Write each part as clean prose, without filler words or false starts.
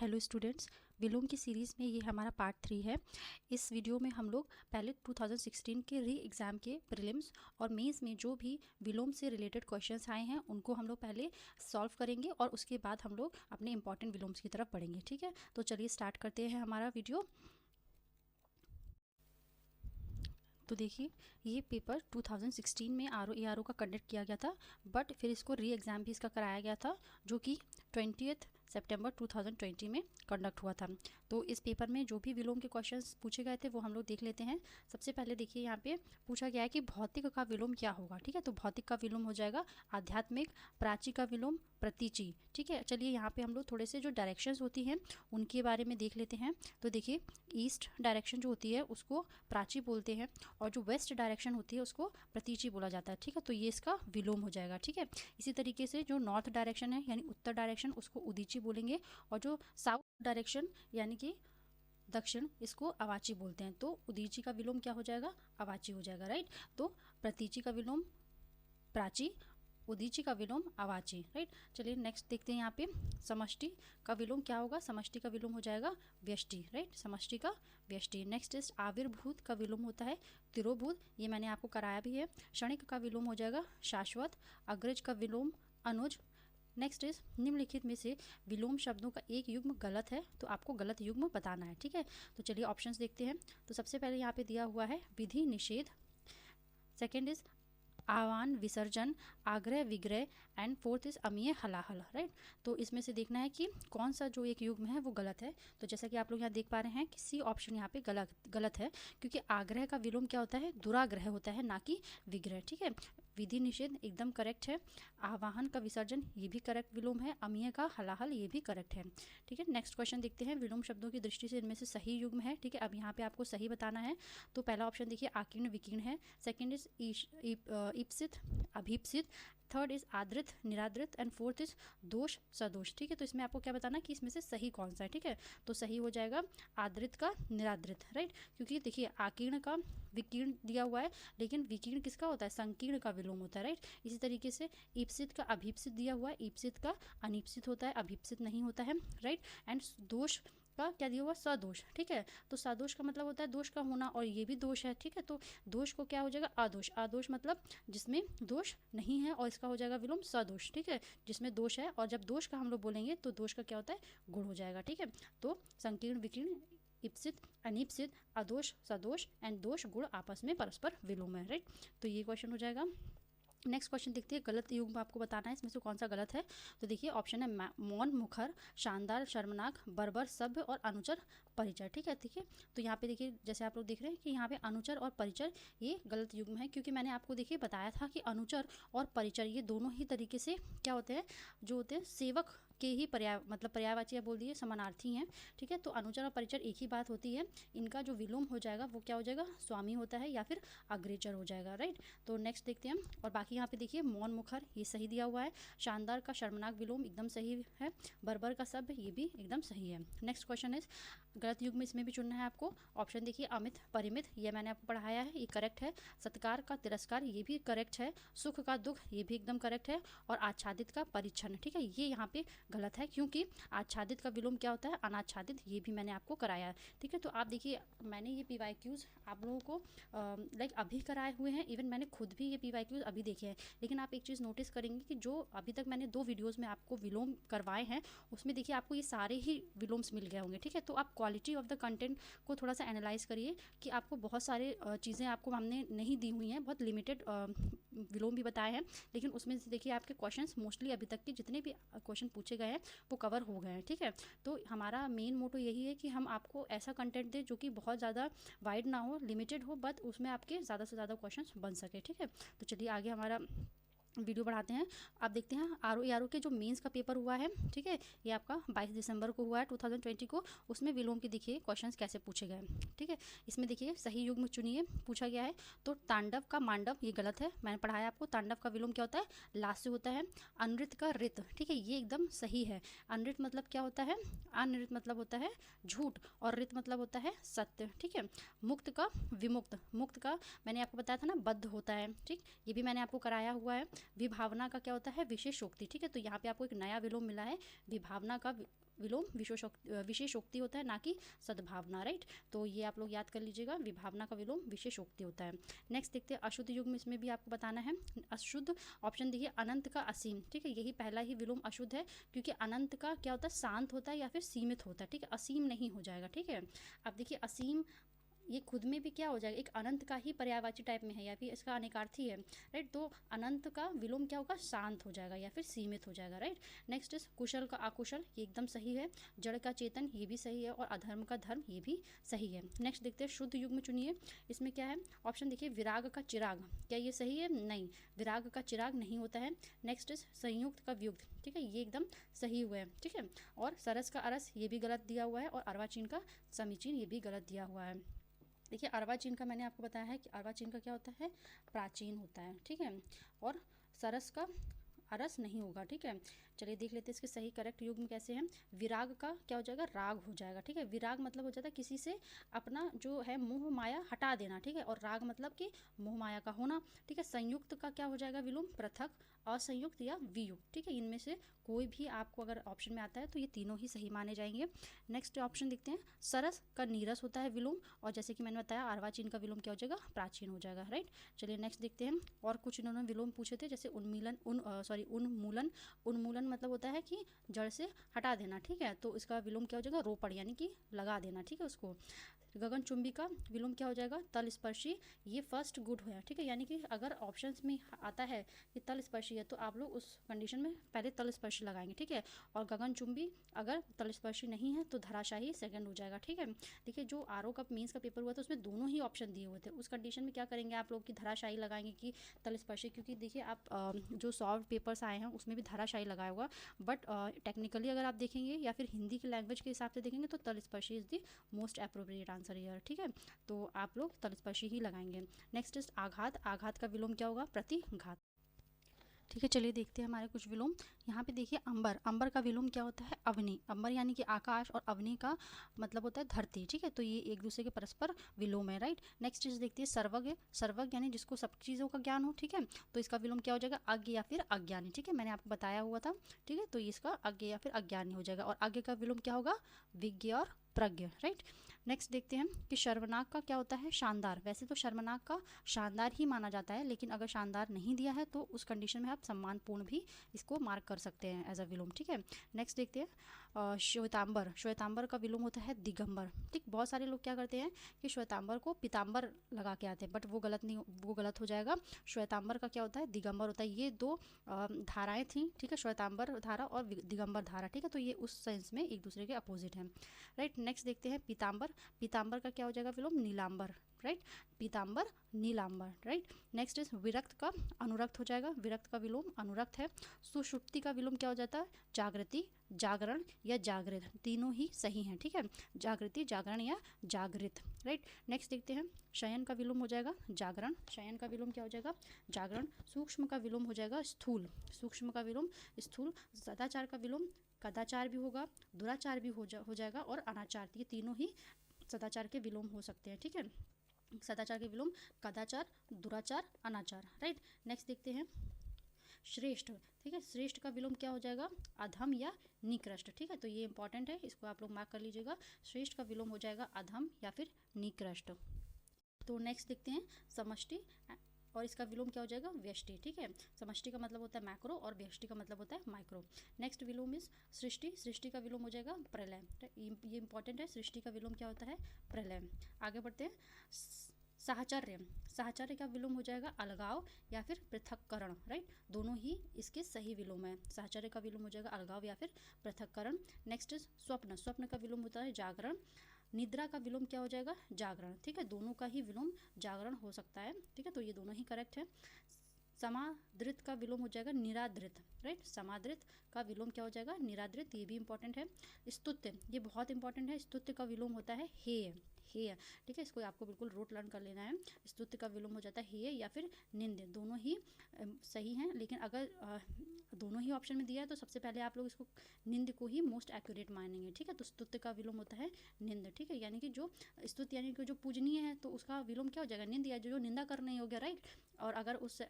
Hello students, विलोम की series में ये हमारा पार्ट 3 है। इस वीडियो में हम लोग पहले 2016 के री एग्ज़ाम के प्रीलिम्स और मेंस में जो भी विलोम से रिलेटेड क्वेश्चंस आए हैं उनको हम लोग पहले सॉल्व करेंगे और उसके बाद हम लोग अपने इंपॉर्टेंट विलोम्स की तरफ बढ़ेंगे। ठीक है, तो चलिए स्टार्ट करते हैं हमारा वीडियो। तो देखिए, ये पेपर 2016 में RO का कंडक्ट किया गया था, बट फिर इसको री एग्ज़ाम भी इसका कराया गया था, जो कि 20 सितंबर 2020 में कंडक्ट हुआ था। तो इस पेपर में जो भी विलोम के क्वेश्चंस पूछे गए थे वो हम लोग देख लेते हैं। सबसे पहले देखिए, यहाँ पे पूछा गया है कि भौतिक का विलोम क्या होगा। ठीक है, तो भौतिक का विलोम हो जाएगा आध्यात्मिक, प्राची का विलोम प्रतीचि। ठीक है, चलिए यहाँ पे हम लोग थोड़े से जो डायरेक्शंस होती हैं उनके बारे में देख लेते हैं। तो देखिए, ईस्ट डायरेक्शन जो होती है उसको प्राची बोलते हैं और जो वेस्ट डायरेक्शन होती है उसको प्रतीचि बोला जाता है। ठीक है, तो ये इसका विलोम हो जाएगा। ठीक है, इसी तरीके से जो नॉर्थ डायरेक्शन है यानी उत्तर डायरेक्शन उसको उदीची बोलेंगे और जो साउथ डायरेक्शन यानी कि दक्षिण इसको अवाची बोलते हैं। तो उदीची का विलोम क्या हो जाएगा? अवाची हो जाएगा। राइट, तो प्रतीचि का विलोम प्राची, उदीची का विलोम अवाची। राइट, चलिए नेक्स्ट देखते हैं। यहाँ पे समष्टि का विलोम क्या होगा? समष्टि का विलोम हो जाएगा व्यष्टि। राइट, समष्टि का व्यष्टि। नेक्स्ट इज आविर्भूत का विलोम होता है तिरोभूत, ये मैंने आपको कराया भी है। क्षणिक का विलोम हो जाएगा शाश्वत। अग्रज का विलोम अनुज। नेक्स्ट इज निम्नलिखित में से विलोम शब्दों का एक युग्म गलत है, तो आपको गलत युग्म बताना है। ठीक है, तो चलिए ऑप्शंस देखते हैं। तो सबसे पहले यहाँ पे दिया हुआ है विधि निषेध, सेकेंड इज आह्वान विसर्जन, आग्रह विग्रह एंड फोर्थ इज अमीय हलाहल। राइट, तो इसमें से देखना है कि कौन सा जो एक युग्म है वो गलत है। तो जैसा कि आप लोग यहाँ देख पा रहे हैं कि सी ऑप्शन यहाँ पे गलत है, क्योंकि आग्रह का विलोम क्या होता है? दुराग्रह होता है, ना कि विग्रह। ठीक है, विधि निषेध एकदम करेक्ट है। आवाहन का विसर्जन ये भी करेक्ट विलोम है। अमीय का हलाहल ये भी करेक्ट है। ठीक है, नेक्स्ट क्वेश्चन देखते हैं। विलोम शब्दों की दृष्टि से इनमें से सही युग्म है। ठीक है, अब यहाँ पे आपको सही बताना है। तो पहला ऑप्शन देखिए आकीर्ण विकीर्ण है, सेकेंड इज ईप्सित अभीप्सित, थर्ड इज आदृत निरादृत एंड फोर्थ इज दोष सदोष। ठीक है, तो इसमें आपको क्या बताना है कि इसमें से सही कौन सा है। ठीक है, तो सही हो जाएगा आदृत का निरादृत। राइट, क्योंकि देखिए आकीर्ण का विकीर्ण दिया हुआ है, लेकिन विकीर्ण किसका होता है? संकीर्ण का विलोम होता है। राइट, इसी तरीके से ईप्सित का अभीप्सित दिया हुआ है, ईप्सित का अनीप्सित होता है, अभीप्सित नहीं होता है। राइट, एंड दोष का क्या दिया हुआ? सदोष। ठीक है, तो सदोष का मतलब होता है दोष का होना, और ये भी दोष है। ठीक है, तो दोष को क्या हो जाएगा? अदोष। अदोष मतलब जिसमें दोष नहीं है, और इसका हो जाएगा विलोम सदोष। ठीक है, जिसमें दोष है, और जब दोष का हम लोग बोलेंगे तो दोष का क्या होता है? गुण हो जाएगा। ठीक है, तो संकीर्ण विकीर्ण ईप्सित अनीप्सित अदोष सदोष एंड दोष गुण आपस में परस्पर विलोम है। राइट, तो ये क्वेश्चन हो जाएगा। नेक्स्ट क्वेश्चन देखते हैं, गलत युग्म आपको बताना है इसमें से कौन सा गलत है। तो देखिए ऑप्शन है मौन मुखर, शानदार शर्मनाक, बर्बर सभ्य और अनुचर परिचर। ठीक है, देखिए तो यहाँ पे देखिए जैसे आप लोग देख रहे हैं कि यहाँ पे अनुचर और परिचर ये गलत युग्म है, क्योंकि मैंने आपको देखिए बताया था कि अनुचर और परिचर ये दोनों ही तरीके से क्या होते हैं? जो होते हैं सेवक के ही पर्यायवाची या बोल दिए समानार्थी हैं। ठीक है, तो अनुचर और परिचर एक ही बात होती है। इनका जो विलोम हो जाएगा वो क्या हो जाएगा? स्वामी होता है या फिर अग्रेचर हो जाएगा। राइट, तो नेक्स्ट देखते हैं। और बाकी यहाँ पे देखिए मौन मुखर ये सही दिया हुआ है, शानदार का शर्मनाक विलोम एकदम सही है, बर्बर का सभ्य ये भी एकदम सही है। नेक्स्ट क्वेश्चन इज गलत युग्म इसमें भी चुनना है आपको। ऑप्शन देखिए अमित परिमित ये मैंने आपको पढ़ाया है, ये करेक्ट है। सत्कार का तिरस्कार ये भी करेक्ट है। सुख का दुख ये भी एकदम करेक्ट है। और आच्छादित का परिच्छन, ठीक है, ये यहाँ पे गलत है, क्योंकि आच्छादित का विलोम क्या होता है? अनाच्छादित, ये भी मैंने आपको कराया है। ठीक है, तो आप देखिए मैंने ये PYQs आप लोगों को लाइक अभी कराए हुए हैं, इवन मैंने खुद भी ये PYQs अभी देखे हैं। लेकिन आप एक चीज़ नोटिस करेंगे कि जो अभी तक मैंने 2 वीडियोस में आपको विलोम करवाए हैं उसमें देखिए आपको ये सारे ही विलोम्स मिल गए होंगे। ठीक है, तो आप क्वालिटी ऑफ द कंटेंट को थोड़ा सा एनालाइज करिए कि आपको बहुत सारे चीज़ें आपको हमने नहीं दी हुई हैं, बहुत लिमिटेड विलोम भी बताए हैं, लेकिन उसमें से देखिए आपके क्वेश्चंस मोस्टली अभी तक के जितने भी क्वेश्चन पूछे गए हैं वो कवर हो गए हैं। ठीक है, तो हमारा मेन मोटो यही है कि हम आपको ऐसा कंटेंट दें जो कि बहुत ज़्यादा वाइड ना हो, लिमिटेड हो, बट उसमें आपके ज़्यादा से ज़्यादा क्वेश्चंस बन सके। ठीक है, तो चलिए आगे हमारा वीडियो बढ़ाते हैं। आप देखते हैं RO के जो मेंस का पेपर हुआ है, ठीक है, ये आपका 22 दिसंबर को हुआ है 2020 को। उसमें विलोम के देखिए क्वेश्चंस कैसे पूछे गए। ठीक है, इसमें देखिए सही युग्म चुनिए पूछा गया है। तो तांडव का मांडव ये गलत है, मैंने पढ़ाया आपको। तांडव का विलोम क्या होता है? लास्य होता है। अनृत का ऋत, ठीक है, ये एकदम सही है। अनृत मतलब क्या होता है? अनृत मतलब होता है झूठ, और ऋत मतलब होता है सत्य। ठीक है, मुक्त का विमुक्त, मुक्त का मैंने आपको बताया था ना बद्ध होता है। ठीक, ये भी मैंने आपको कराया हुआ है। विभावना का क्या होता है? विशेषोक्ति। ठीक है, तो यहाँ पे आपको एक नया विलोम मिला है, विभावना का विलोम विशेषोक्ति होता है, ना कि सद्भावना, राइट। तो ये आप लोग याद कर लीजिएगा, विभावना का विलोम विशेषोक्ति होता है। नेक्स्ट देखते हैं अशुद्ध युग्म, इसमें भी आपको बताना है। अशुद्ध ऑप्शन देखिए अनंत का असीम, ठीक है, यही पहला ही विलोम अशुद्ध है, क्योंकि अनंत का क्या होता है, शांत होता है या फिर सीमित होता है, ठीक है, असीम नहीं हो जाएगा, ठीक है। अब देखिए असीम ये खुद में भी क्या हो जाएगा, एक अनंत का ही पर्यायवाची टाइप में है या फिर इसका अनेकार्थी है, राइट। तो अनंत का विलोम क्या होगा, शांत हो जाएगा या फिर सीमित हो जाएगा, राइट। नेक्स्ट इज कुशल का अकुशल, ये एकदम सही है। जड़ का चेतन, ये भी सही है। और अधर्म का धर्म, ये भी सही है। नेक्स्ट देखते हैं शुद्ध युग्म चुनिए, इसमें क्या है ऑप्शन देखिए, विराग का चिराग, क्या ये सही है, नहीं, विराग का चिराग नहीं होता है। नेक्स्ट इज संयुक्त का व्युक्त, ठीक है, ये एकदम सही हुआ है, ठीक है। और सरस का अरस, ये भी गलत दिया हुआ है। और अर्वाचीन का समीचीन, ये भी गलत दिया हुआ है। देखिए अर्वाचीन का मैंने आपको बताया है कि अर्वाचीन का क्या होता है, प्राचीन होता है, ठीक है। और सरस का अरस नहीं होगा, ठीक है। चलिए देख लेते हैं इसके सही करेक्ट युग्म कैसे हैं। विराग का क्या हो जाएगा, राग हो जाएगा, ठीक है। विराग मतलब हो जाता है किसी से अपना जो है मोह माया हटा देना, ठीक है। और राग मतलब कि मोह माया का होना, ठीक है। संयुक्त का क्या हो जाएगा विलोम, पृथक, असंयुक्त या वियुक्त, ठीक है। इनमें से कोई भी आपको अगर ऑप्शन में आता है तो ये तीनों ही सही माने जाएंगे। नेक्स्ट ऑप्शन देखते हैं, सरस का नीरस होता है विलोम, और जैसे कि मैंने बताया अर्वाचीन का विलोम क्या हो जाएगा, प्राचीन हो जाएगा, राइट। चलिए नेक्स्ट देखते हैं, और कुछ इन्होंने विलोम पूछे थे, जैसे उन्मूलन, उन्मूलन, उन्मूलन मतलब होता है कि जड़ से हटा देना, ठीक है। तो इसका विलोम क्या हो जाएगा, रोपड़, यानी कि लगा देना, ठीक है उसको। गगनचुंबी का विलोम क्या हो जाएगा, तल स्पर्शी, ये फर्स्ट गुड है, ठीक है। यानी कि अगर ऑप्शंस में आता है कि तल स्पर्शी है तो आप लोग उस कंडीशन में पहले तल स्पर्शी लगाएंगे, ठीक है। और गगनचुंबी अगर तल स्पर्शी नहीं है तो धराशाही सेकंड हो जाएगा, ठीक है। देखिए जो आरओ का मेंस का पेपर हुआ था उसमें दोनों ही ऑप्शन दिए हुए थे, उस कंडीशन में क्या करेंगे आप लोग की धराशाही लगाएंगे कि तल स्पर्शी, क्योंकि देखिए आप जो सॉल्व पेपर्स आए हैं उसमें भी धराशाही लगाया होगा, बट टेक्निकली अगर आप देखेंगे या फिर हिंदी की लैंग्वेज के हिसाब से देखेंगे तो तल स्पर्शी is the most appropriate answer here, ठीक है। तो आप लोग तलस्पर्शी ही लगाएंगे। नेक्स्ट इज आघात, आघात का विलोम क्या होगा, प्रतिघात, ठीक है। चलिए देखते हैं हमारे कुछ विलोम। यहाँ पे देखिए अंबर, अंबर का विलोम क्या होता है, अवनी, अंबर यानी कि आकाश, और अवनी का मतलब होता है धरती, ठीक है। तो ये एक दूसरे के परस्पर विलोम है, राइट। नेक्स्ट चीज देखते हैं सर्वज्ञ, सर्वज्ञ यानी जिसको सब चीज़ों का ज्ञान हो, ठीक है। तो इसका विलोम क्या हो जाएगा, अज्ञ या फिर अज्ञानी, ठीक है, मैंने आपको बताया हुआ था, ठीक है। तो इसका अज्ञ या फिर अज्ञानी हो जाएगा। और अज्ञ का विलोम क्या होगा, विज्ञ और प्रज्ञ, राइट। नेक्स्ट देखते हैं कि शर्वनाक का क्या होता है, शानदार। वैसे तो शर्वनाक का शानदार ही माना जाता है, लेकिन अगर शानदार नहीं दिया है तो उस कंडीशन में आप सम्मानपूर्ण भी इसको मार्क कर सकते हैं एज अ विलोम, ठीक है। नेक्स्ट देखते हैं श्वेतांबर, श्वेतांबर का विलोम होता है दिगंबर, ठीक। बहुत सारे लोग क्या करते हैं कि श्वेतांबर को पीतांबर लगा के आते हैं, बट वो गलत नहीं, वो गलत हो जाएगा। श्वेतांबर का क्या होता है, दिगंबर होता है। ये दो धाराएं थी, ठीक है, श्वेतांबर धारा और दिगंबर धारा, ठीक है। तो ये उस सेंस में एक दूसरे के अपोजिट हैं, राइट। नेक्स्ट देखते हैं पीतांबर, पीतांबर का क्या हो जाएगा विलोम, नीलांबर, राइट, पीतांबर नीलांबर, राइट। नेक्स्ट इज विरक्त का अनुरक्त हो जाएगा, विरक्त का विलोम अनुरक्त है। सुषुप्ति का विलोम क्या हो जाता है, जागृति, जागरण या जागृत, तीनों ही सही हैं, ठीक है। जागृति, जागरण या जागृत, राइट। नेक्स्ट देखते हैं शयन का विलोम हो जाएगा जागरण, शयन का विलोम क्या हो जाएगा, जागरण। सूक्ष्म का विलोम हो जाएगा स्थूल, सूक्ष्म का विलोम स्थूल। सदाचार का विलोम कदाचार भी होगा, दुराचार भी हो जाएगा, और अनाचार, ये तीनों ही सदाचार के विलोम हो सकते हैं, ठीक है। सदाचार के विलोम कदाचार, दुराचार, अनाचार, राइट। नेक्स्ट देखते हैं श्रेष्ठ, ठीक है, श्रेष्ठ का विलोम क्या हो जाएगा, अधम या निकृष्ट, ठीक है। तो ये इंपॉर्टेंट है, इसको आप लोग मार्क कर लीजिएगा, श्रेष्ठ का विलोम हो जाएगा अधम या फिर निकृष्ट। तो नेक्स्ट देखते हैं समष्टि, और इसका विलोम क्या हो जाएगा, व्यष्टि, ठीक है। समष्टि का मतलब होता है मैक्रो और व्यष्टि का मतलब होता है माइक्रो। नेक्स्ट विलोम इज सृष्टि, सृष्टि का विलोम हो जाएगा प्रलय, ये इंपॉर्टेंट है, सृष्टि का विलोम क्या होता है, प्रलय। आगे बढ़ते हैं साहचर्य, साहचर्य का विलोम हो जाएगा अलगाव या फिर पृथक्करण, राइट। दोनों ही इसके सही विलोम है, साहचर्य का विलोम हो जाएगा अलगाव या फिर पृथक्करण। नेक्स्ट इज स्वप्न, स्वप्न का विलोम होता है जागरण। निद्रा का विलोम क्या हो जाएगा, जागरण, ठीक है। दोनों का ही विलोम जागरण हो सकता है, ठीक है। तो ये दोनों ही करेक्ट है। समादृत का विलोम हो जाएगा निरादृत, राइट। समादृत का विलोम क्या हो जाएगा, निरादृत, ये भी इंपॉर्टेंट है। स्तुत्य, ये बहुत इंपॉर्टेंट है, स्तुत्य का विलोम होता है हेय, हेय, ठीक है। इसको आपको बिल्कुल रोट लर्न कर लेना है। स्तुत्य का विलोम हो जाता है हेय या फिर निंद्य, दोनों ही सही हैं, लेकिन अगर दोनों ही ऑप्शन में दिया है तो सबसे पहले आप लोग इसको निंद को ही मोस्ट एक्यूरेट मानेंगे, ठीक है। तो स्तुत्य का विलोम होता है निंद, ठीक है। यानी कि जो स्तुत्य यानी कि जो पूजनीय है तो उसका विलोम क्या हो जाएगा, निंद, या जो निंदा कर नहीं हो गया, राइट। और अगर उस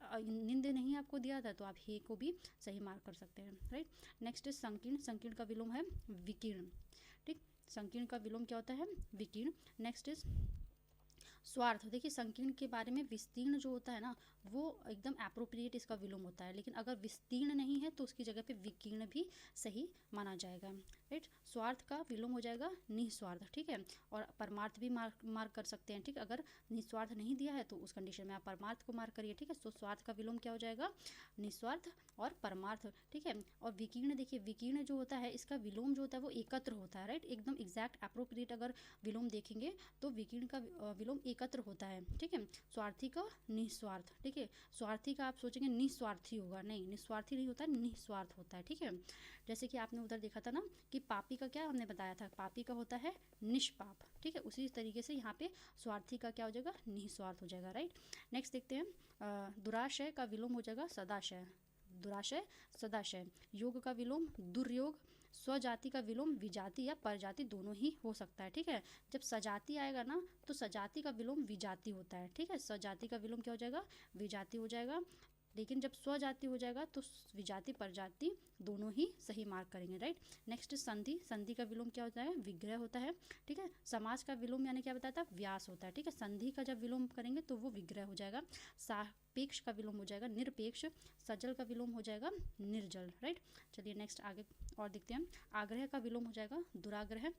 नींद नहीं आपको दिया था तो आप हे को भी सही मार्क कर सकते हैं, राइट। नेक्स्ट इज संकीर्ण, संकीर्ण का विलोम है विकीर्ण, ठीक। संकीर्ण का विलोम क्या होता है? विकीर्ण। नेक्स्ट इज स्वार्थ। देखिए संकीर्ण के बारे में विस्तीर्ण जो होता है ना वो एकदम एप्रोप्रिएट इसका विलोम होता है, लेकिन अगर विस्तीर्ण नहीं है तो उसकी जगह पे विकीर्ण भी सही माना जाएगा, राइट। स्वार्थ का विलोम हो जाएगा निस्वार्थ, ठीक है। और परमार्थ भी मार्क कर सकते हैं, ठीक। अगर निस्वार्थ नहीं दिया है तो उस कंडीशन में आप परमार्थ को मार्क करिए, ठीक है। तो स्वार्थ का विलोम क्या हो जाएगा? निस्वार्थ और परमार्थ, ठीक है। और विकीर्ण, देखिए विकीर्ण जो होता है इसका विलोम जो होता है वो एकत्र होता है, राइट। एकदम एग्जैक्ट एप्रोप्रिएट अगर विलोम देखेंगे तो विकीर्ण का विलोम एकत्र होता है, ठीक है। स्वार्थी का निस्वार्थ, ठीक है। स्वार्थी का आप सोचेंगे निस्वार्थी होगा, नहीं, निस्वार्थी नहीं होता है, निस्वार्थ होता है, ठीक है। जैसे कि आपने उधर देखा था ना कि पापी का क्या हमने बताया था, पापी का होता है निष्पाप, ठीक है। उसी तरीके से यहाँ पे स्वार्थी का क्या हो जाएगा? निस्वार्थ हो जाएगा, राइट। नेक्स्ट देखते हैं दुराशय का विलोम हो जाएगा सदाशय, दुराशय सदाशय। योग का विलोम दुर्योग। स्वजाति का विलोम विजाति या परजाति दोनों ही हो सकता है, ठीक है। जब सजाति आएगा ना तो सजाति का विलोम विजाति होता है, ठीक है। सजाति का विलोम क्या हो जाएगा? विजाति हो जाएगा। लेकिन जब स्वजाति हो जाएगा तो विजाति परजाति दोनों ही सही मार्क करेंगे, राइट। नेक्स्ट संधि, संधि का विलोम क्या होता है? विग्रह होता है, ठीक है। समास का विलोम यानी क्या बताया था? व्यास होता है, ठीक है। संधि का जब विलोम करेंगे तो वो विग्रह हो जाएगा। सापेक्ष का विलोम हो जाएगा निरपेक्ष। सजल का विलोम हो जाएगा निर्जल, राइट। चलिए नेक्स्ट आगे और देखते हैं। आग्रह का विलोम हो जाएगा दुराग्रह।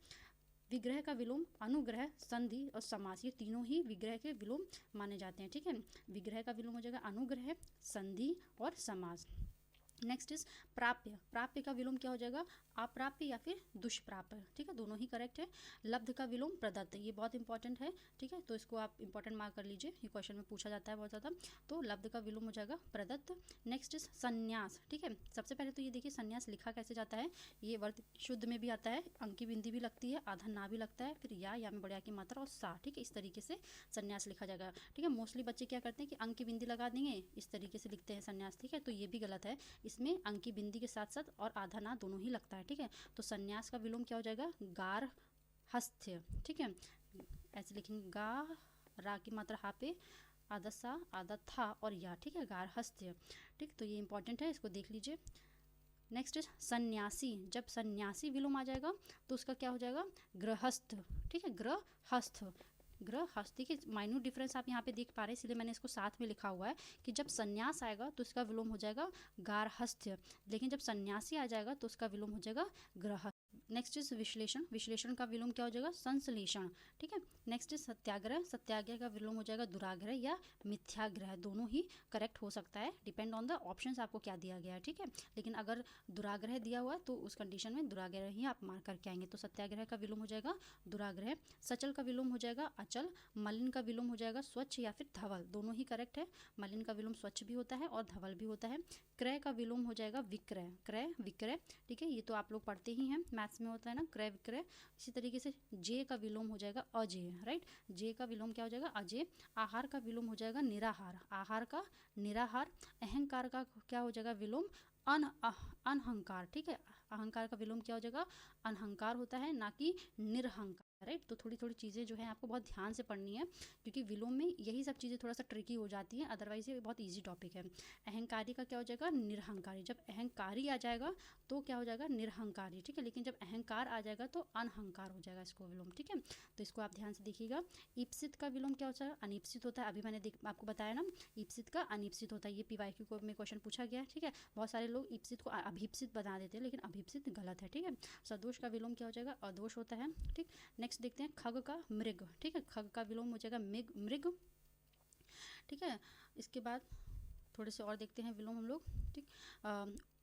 विग्रह का विलोम अनुग्रह, संधि और समास, ये तीनों ही विग्रह के विलोम माने जाते हैं, ठीक है। विग्रह का विलोम हो जाएगा अनुग्रह, संधि और समास। नेक्स्ट इज प्राप्य। प्राप्य का विलोम क्या हो जाएगा? अप्राप्य या फिर दुष्प्राप्य, ठीक है। दोनों ही करेक्ट है। लब्ध का विलोम प्रदत्त, ये बहुत इंपॉर्टेंट है, ठीक है। तो इसको आप इंपॉर्टेंट मार्क कर लीजिए, ये क्वेश्चन में पूछा जाता है बहुत ज़्यादा। तो लब्ध का विलोम हो जाएगा प्रदत्त। नेक्स्ट इज संन्यास, ठीक है। सबसे पहले तो ये देखिए संन्यास लिखा कैसे जाता है। ये वर्त शुद्ध में भी आता है, अंकी बिंदी भी लगती है, आधा ना भी लगता है, फिर या में बड़े की मात्रा और सा, ठीक है। इस तरीके से संन्यास लिखा जाएगा, ठीक है। मोस्टली बच्चे क्या करते हैं कि अंकी बिंदी लगा देंगे, इस तरीके से लिखते हैं संन्यास, ठीक है। तो ये भी गलत है, इसमें अंकी बिंदी के साथ साथ और आधा ना दोनों ही लगता है, ठीक है। तो संन्यास का विलोम क्या हो जाएगा? गार हस्त्य, ठीक है। ऐसे लिखेंगे गा, रा की मात्रा हा पे, आधा सा, आधा था और या, ठीक है। गार हस्त्य, ठीक। तो ये इंपॉर्टेंट है, इसको देख लीजिए। नेक्स्ट इज सन्यासी। जब सन्यासी विलोम आ जाएगा तो उसका क्या हो जाएगा? गृहस्थ, ठीक है। गृहस्थ, गृहस्थी की माइन्यूट डिफरेंस आप यहाँ पे देख पा रहे हैं, इसलिए मैंने इसको साथ में लिखा हुआ है कि जब संन्यास आएगा तो इसका विलोम हो जाएगा गारहस्थ्य, लेकिन जब सन्यासी आ जाएगा तो उसका विलोम हो जाएगा ग्रह। नेक्स्ट इज विश्लेषण। विश्लेषण का विलोम क्या हो जाएगा? संश्लेषण, ठीक है। नेक्स्ट इज सत्याग्रह। सत्याग्रह का विलोम हो जाएगा दुराग्रह या मिथ्याग्रह, दोनों ही करेक्ट हो सकता है, डिपेंड ऑन द ऑप्शंस आपको क्या दिया गया है, ठीक है। लेकिन अगर दुराग्रह दिया हुआ है तो उस कंडीशन में दुराग्रह ही आप मार्क करके आएंगे। तो सत्याग्रह का विलोम हो जाएगा दुराग्रह। सचल का विलोम हो जाएगा अचल। मलिन का विलोम हो जाएगा स्वच्छ या फिर धवल, दोनों ही करेक्ट है। मलिन का विलोम स्वच्छ भी होता है और धवल भी होता है। क्रय का विलोम हो जाएगा विक्रय, क्रय विक्रय, ठीक है। ये तो आप लोग पढ़ते ही हैं, मैथ्स में होता है ना क्रय विक्रय। इसी तरीके से जे का विलोम हो जाएगा अजेय, राइट। जे का विलोम क्या हो जाएगा? अजेय। आहार का विलोम हो जाएगा निराहार, आहार का निराहार। अहंकार का क्या हो जाएगा विलोम? अनहंकार, ठीक है। अहंकार का विलोम क्या हो जाएगा? अनहंकार होता है, ना कि निरहंकार, राइट। तो थोड़ी थोड़ी चीज़ें जो है आपको बहुत ध्यान से पढ़नी है, क्योंकि विलोम में यही सब चीज़ें थोड़ा सा ट्रिकी हो जाती हैं, अदरवाइज ये बहुत इजी टॉपिक है। अहंकारी का क्या हो जाएगा? निरहंकारी। जब अहंकारी आ जाएगा तो क्या हो जाएगा? निरहंकारी, ठीक है। लेकिन जब अहंकार आ जाएगा तो अनहंकार हो जाएगा इसको विलोम, ठीक है। तो इसको आप ध्यान से देखिएगा। ईप्सित का विलोम क्या होता है? अनीप्सित होता है। अभी मैंने आपको बताया ना, ईप्सित का अनीप्सित होता है। ये PYQ में क्वेश्चन पूछा गया है, ठीक है। बहुत सारे लोग ईप्सित को अभीप्सित बना देते हैं, लेकिन अभीप्सित गलत है, ठीक है। सदोष का विलोम क्या हो जाएगा? अदोष होता है, ठीक। नेक्स्ट देखते हैं खग का मृग, ठीक है। खग का विलोम हो जाएगा मृग, ठीक है। इसके बाद थोड़े से और देखते हैं विलोम हम लोग, ठीक।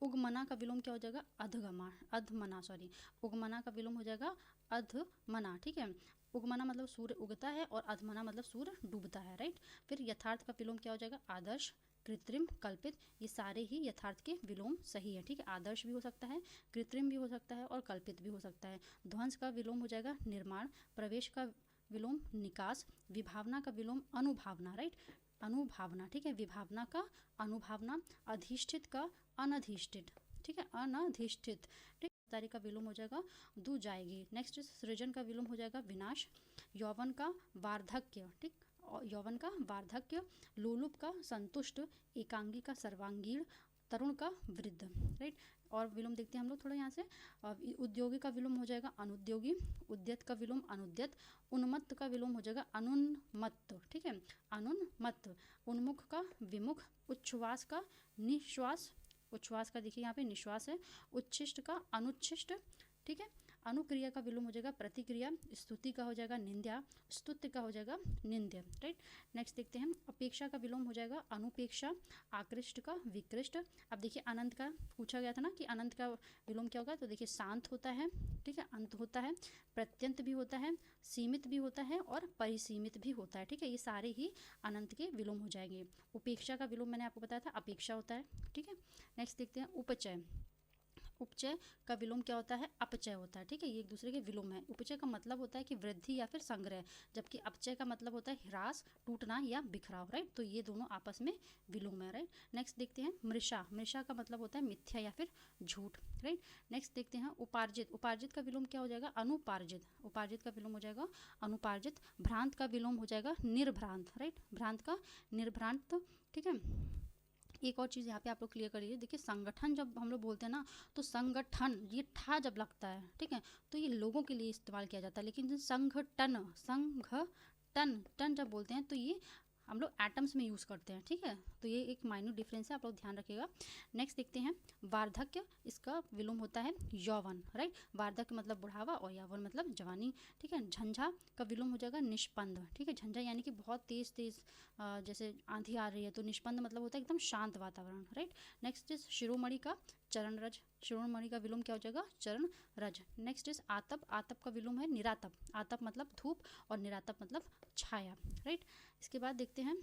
उगमना का विलोम क्या हो जाएगा? अधमना, सॉरी। उगमना का विलोम हो जाएगा अधमना, ठीक है। उगमना मतलब सूर्य उगता है और अधमना मतलब सूर्य डूबता है, राइट। फिर यथार्थ का विलोम क्या हो जाएगा? आदर्श, कृत्रिम, कल्पित। ये सारे ही यथार्थ के विलोम सही है, ठीक है। आदर्श भी हो सकता है, कृत्रिम भी हो सकता है और कल्पित भी हो सकता है। ध्वंस का विलोम हो जाएगा निर्माण। प्रवेश का विलोम निकास। विभावना का विलोम अनुभावना, राइट। अनुभावना, ठीक है। विभावना का अनुभावना। अधिष्ठित का अनधिष्ठित, ठीक है। अनधिष्ठित, ठीक। तारीख का विलोम हो जाएगा दू जाएगी। नेक्स्ट सृजन का विलोम हो जाएगा विनाश। यौवन का वार्धक्य, ठीक। यौवन का वार्धक्य, लोलुप का संतुष्ट, एकांगी का सर्वांगीण, तरुण का वृद्ध, राइट। और विलोम देखते हैं हम लोग थोड़ा यहाँ से। उद्योगी का विलोम हो जाएगा अनुद्योगी, उद्यत का विलोम अनुद्यत, उन्मत्त का विलोम हो जाएगा अनुन्मत्त, ठीक है, अनुन्मत्त, उन्मुख का विमुख, उच्छ्वास का निश्वास, उच्छ्वास का देखिए यहाँ पे निश्वास है, उच्छिष्ट का अनुच्छिष्ट, ठीक है, अनुक्रिया का विलोम हो जाएगा प्रतिक्रिया, स्तुति का हो जाएगा निंद्या, स्तुत्य का हो जाएगा निंद्य, राइट। नेक्स्ट देखते हैं अपेक्षा का विलोम हो जाएगा अनुपेक्षा, आकृष्ट का विकृष्ट। अब देखिए अनंत का पूछा गया था ना कि अनंत का विलोम क्या होगा, तो देखिए शांत होता है, ठीक है, अंत होता है, प्रत्यंत भी होता है, सीमित भी होता है और परिसीमित भी होता है, ठीक है, ये सारे ही अनंत के विलोम हो जाएंगे। उपेक्षा का विलोम मैंने आपको बताया था अपेक्षा होता है, ठीक है। नेक्स्ट देखते हैं उपचय। उपचय का विलोम क्या होता है, अपचय होता है, ठीक है, ये एक दूसरे के विलोम है। उपचय का मतलब होता है कि वृद्धि या फिर संग्रह, जबकि अपचय का मतलब होता है ह्रास, टूटना या बिखराव, राइट। तो ये दोनों आपस में विलोम है, राइट। नेक्स्ट देखते हैं मृषा। मृषा का मतलब होता है मिथ्या या फिर झूठ, राइट। नेक्स्ट देखते हैं उपार्जित। उपार्जित का विलोम क्या हो जाएगा, अनुपार्जित। उपार्जित का विलोम हो जाएगा अनुपार्जित। भ्रांत का विलोम हो जाएगा निर्भ्रांत, राइट, भ्रांत का निर्भ्रांत, ठीक है। एक और चीज़ यहाँ पे आप लोग क्लियर करिए, देखिए संगठन जब हम लोग बोलते हैं ना, तो संगठन ये ठा जब लगता है, ठीक है, तो ये लोगों के लिए इस्तेमाल किया जाता है, लेकिन संगठन, संगठन टन जब बोलते हैं तो ये हम लोग एटम्स में यूज़ करते हैं, ठीक है। तो ये एक माइन्यूट डिफरेंस है, आप लोग ध्यान रखिएगा। नेक्स्ट देखते हैं वार्धक्य, इसका विलोम होता है यौवन, राइट। वार्धक्य मतलब बुढ़ावा और यौवन मतलब जवानी, ठीक है। झंझा का विलोम हो जाएगा निष्पंद, ठीक है। झंझा यानी कि बहुत तेज तेज जैसे आंधी आ रही है, तो निष्पंद मतलब होता है एकदम शांत वातावरण, राइट। नेक्स्ट इज शिरोमणि का चरण रज। शिरोमणि का विलोम क्या हो जाएगा, चरण रज। Next is आतप। आतप का विलोम है निरातप। आतप मतलब धूप और निरातप मतलब छाया, राइट। इसके बाद देखते हैं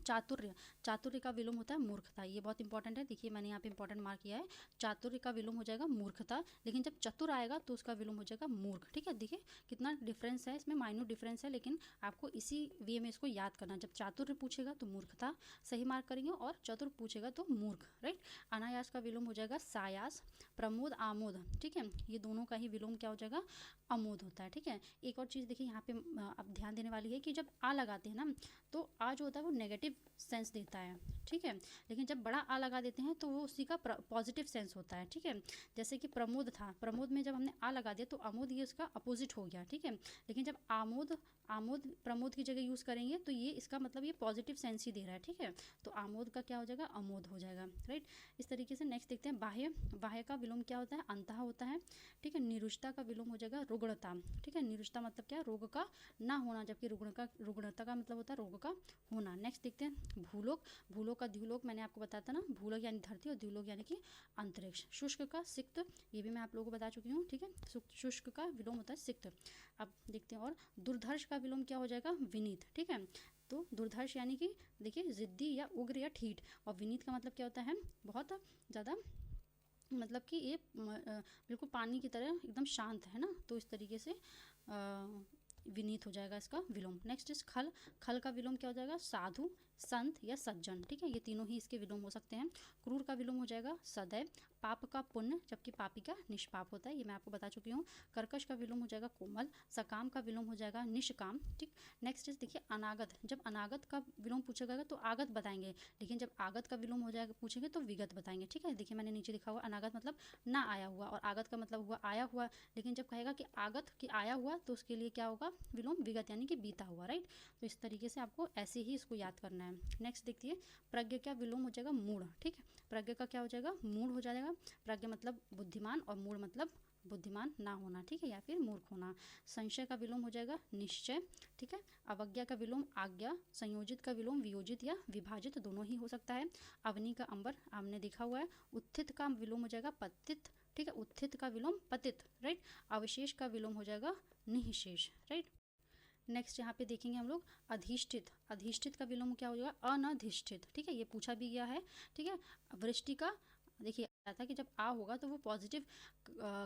चातुर्य। चातुर्य का विलोम होता है मूर्खता। ये बहुत इंपॉर्टेंट है, देखिए मैंने यहाँ पे इंपॉर्टेंट मार्क किया है। चातुर्य का विलोम हो जाएगा मूर्खता, लेकिन जब चतुर आएगा तो उसका विलोम हो जाएगा मूर्ख, ठीक है। देखिए कितना डिफरेंस है इसमें, माइन्यूट डिफरेंस है, लेकिन आपको इसी वे में इसको याद करना। जब चातुर्य पूछेगा तो मूर्खता सही मार्क करेंगे, और चतुर पूछेगा तो मूर्ख, राइट। अनायास का विलोम हो जाएगा सायास। प्रमोद आमोद, ठीक है, ये दोनों का ही विलोम क्या हो जाएगा, अमोद होता है, ठीक है। एक और चीज़ देखिए यहाँ पे अब ध्यान देने वाली है कि जब आ लगाते हैं ना, तो आ जो होता है वो नेगेटिव सेंस देता है, ठीक है, लेकिन जब बड़ा आ लगा देते हैं तो वो उसी का पॉजिटिव सेंस होता है, ठीक है। जैसे कि प्रमोद था, प्रमोद में जब हमने आ लगा दिया तो अमोद ये उसका अपोजिट हो गया, ठीक है। लेकिन जब आमोद प्रमोद की जगह यूज़ करेंगे तो ये इसका मतलब ये पॉजिटिव सेंस ही दे रहा है, ठीक है। तो आमोद का क्या हो जाएगा, अमोद हो जाएगा, राइट। इस तरीके से नेक्स्ट देखते हैं बाह्य। बाह्य का विलोम क्या होता है, अंतः होता है, ठीक है। निरुष्टा का विलोम हो जाएगा रुग्णता, ठीक है। निरुष्टा मतलब क्या, रोग का ना होना, जबकि रुग्णता का मतलब होता है रोग का होना। नेक्स्ट देखते हैं भूलोक। भूलोक का द्युलोक मैंने आपको बताया था ना, भूलोक यानी धरती और द्युलोक यानी कि अंतरिक्ष। शुष्क का सिक्त, ये भी मैं आप लोगों को बता चुकी हूँ, ठीक है। शुष्क का विलोम होता है सिक्त। अब देखते हैं और दुर्धर्ष का विलोम क्या हो जाएगा, विनीत, ठीक है। तो दुर्धर्ष यानी कि देखिए जिद्दी या उग्र या ठीठ, और विनीत का मतलब क्या होता है, बहुत ज़्यादा, मतलब कि ये बिल्कुल पानी की तरह एकदम शांत है ना, तो इस तरीके से विनीत हो जाएगा इसका विलोम। नेक्स्ट इज खल। खल का विलोम क्या हो जाएगा, साधु, संत या सज्जन, ठीक है, ये तीनों ही इसके विलोम हो सकते हैं। क्रूर का विलोम हो जाएगा सदैव। पाप का पुण्य, जबकि पापी का निष्पाप होता है, ये मैं आपको बता चुकी हूँ। कर्कश का विलोम हो जाएगा कोमल। सकाम का विलोम हो जाएगा निष्काम, ठीक। नेक्स्ट इज देखिए अनागत। जब अनागत का विलोम पूछा जाएगा तो आगत बताएंगे, लेकिन जब आगत का विलोम हो जाएगा पूछेंगे तो विगत बताएंगे, ठीक है। देखिए मैंने नीचे लिखा हुआ, अनागत मतलब ना आया हुआ, और आगत का मतलब हुआ आया हुआ, लेकिन जब कहेगा कि आगत कि आया हुआ तो उसके लिए क्या होगा विलोम, विगत यानी कि बीता हुआ, राइट। तो इस तरीके से आपको ऐसे ही इसको याद करना है। नेक्स्ट देखिए प्रज्ञ का विलोम हो जाएगा मूढ़, ठीक है। प्रज्ञ का क्या हो जाएगा, मूढ़ हो जाएगा। प्रज्ञ मतलब बुद्धिमान और मूढ़ मतलब बुद्धिमान ना होना, ठीक है, या फिर मूर्ख होना। संशय का विलोम हो जाएगा निश्चय, ठीक है। अवज्ञा का विलोम आज्ञा। संयोजित का विलोम वियोजित या विभाजित, दोनों ही हो सकता है। अवनी का अंबर हमने देखा हुआ है। उत्थित का विलोम हो जाएगा पतित, ठीक है। उत्थित का विलोम पतित, राइट। अवशेष का विलोम हो जाएगा निःशेष, राइट। नेक्स्ट यहाँ पे देखेंगे हम लोग अधिष्ठित। अधिष्ठित का विलोम क्या हो जाएगा, अनधिष्ठित, ठीक है, ये पूछा भी गया है, ठीक है। वृष्टि का देखिए था कि जब आ होगा तो वो पॉजिटिव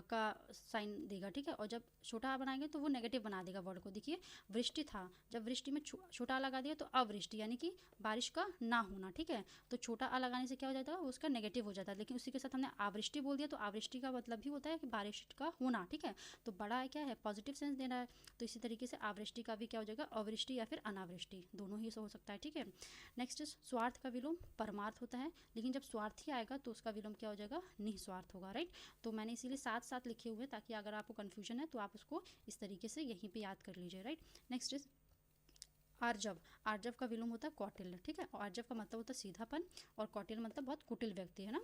का साइन देगा, ठीक है, और जब छोटा आ बनाएंगे तो वो नेगेटिव बना देगा वर्ड को। देखिए वृष्टि था, जब वृष्टि में छोटा आ लगा दिया तो अवृष्टि यानी कि बारिश का ना होना, ठीक है। तो छोटा आ लगाने से क्या हो जाता है, उसका नेगेटिव हो जाता है। लेकिन उसी के साथ हमने आवृष्टि बोल दिया तो आवृष्टि का मतलब भी होता है कि बारिश का होना, ठीक है। तो बड़ा है क्या है, पॉजिटिव सेंस दे रहा है। तो इसी तरीके से आवृष्टि का भी क्या हो जाएगा, अवृष्टि या फिर अनावृष्टि, दोनों ही हो सकता है, ठीक है। नेक्स्ट इज स्वार्थ का विलोम परमार्थ होता है, लेकिन जब स्वार्थी आएगा तो उसका विलोम क्या हो जाएगा, निस्वार्थ होगा, राइट। तो मैंने इसीलिए साथ साथ लिखे हुए ताकि अगर आपको कन्फ्यूजन है तो आप उसको इस तरीके से यहीं पे याद कर लीजिए, राइट। नेक्स्ट इज आर्जव। आर्जव का विलोम होता है कौटिल्य, ठीक है। आर्जव का मतलब होता है सीधापन और कौटिल्य मतलब बहुत कुटिल व्यक्ति, है ना।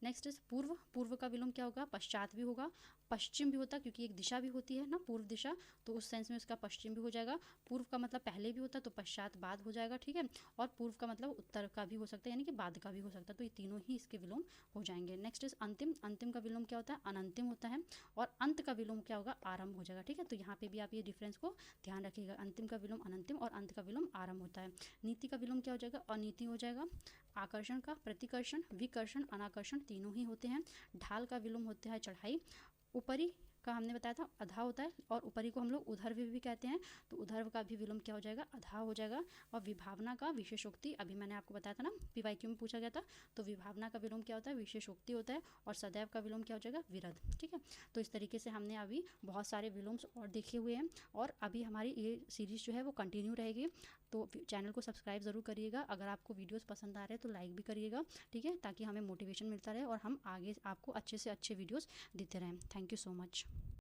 नेक्स्ट इज पूर्व। पूर्व का विलोम क्या होगा, पश्चात भी होगा, पश्चिम भी होता है क्योंकि एक दिशा भी होती है ना पूर्व दिशा, तो उस सेंस में उसका पश्चिम भी हो जाएगा। पूर्व का मतलब पहले भी होता है तो पश्चात बाद हो जाएगा, ठीक है। और पूर्व का मतलब उत्तर का भी हो सकता है यानी कि बाद का भी हो सकता है, तो ये तीनों ही इसके विलोम हो जाएंगे। नेक्स्ट इज अंतिम। अंतिम का विलोम क्या होता है, अनंतिम होता है। और अंत का विलोम क्या होगा, आरंभ हो जाएगा, ठीक है। तो यहाँ पे भी आप ये डिफरेंस को ध्यान रखिएगा, अंतिम का विलोम अनंतिम और अंत का विलोम आरंभ होता है। नीति का विलोम क्या हो जाएगा, अनीति हो जाएगा। आकर्षण का प्रतिकर्षण, विकर्षण, अनाकर्षण तीनों ही होते हैं। ढाल का विलोम होता है चढ़ाई। ऊपरी का हमने बताया था अधा होता है और ऊपरी को हम लोग उधर्व भी कहते हैं, तो उधर्व का भी विलोम क्या हो जाएगा, अधा हो जाएगा। और विभावना का विशेषोक्ति, अभी मैंने आपको बताया था ना पीवाईक्यू में पूछा गया था, तो विभावना का विलोम क्या होता है, विशेषोक्ति होता है। और सदैव का विलोम क्या हो जाएगा, विरध, ठीक है। तो इस तरीके से हमने अभी बहुत सारे विलोम्स और देखे हुए हैं और अभी हमारी ये सीरीज़ जो है वो कंटिन्यू रहेगी। तो चैनल को सब्सक्राइब ज़रूर करिएगा, अगर आपको वीडियोस पसंद आ रहे हैं तो लाइक भी करिएगा, ठीक है, ताकि हमें मोटिवेशन मिलता रहे और हम आगे आपको अच्छे से अच्छे वीडियोस देते रहें। Thank you so much.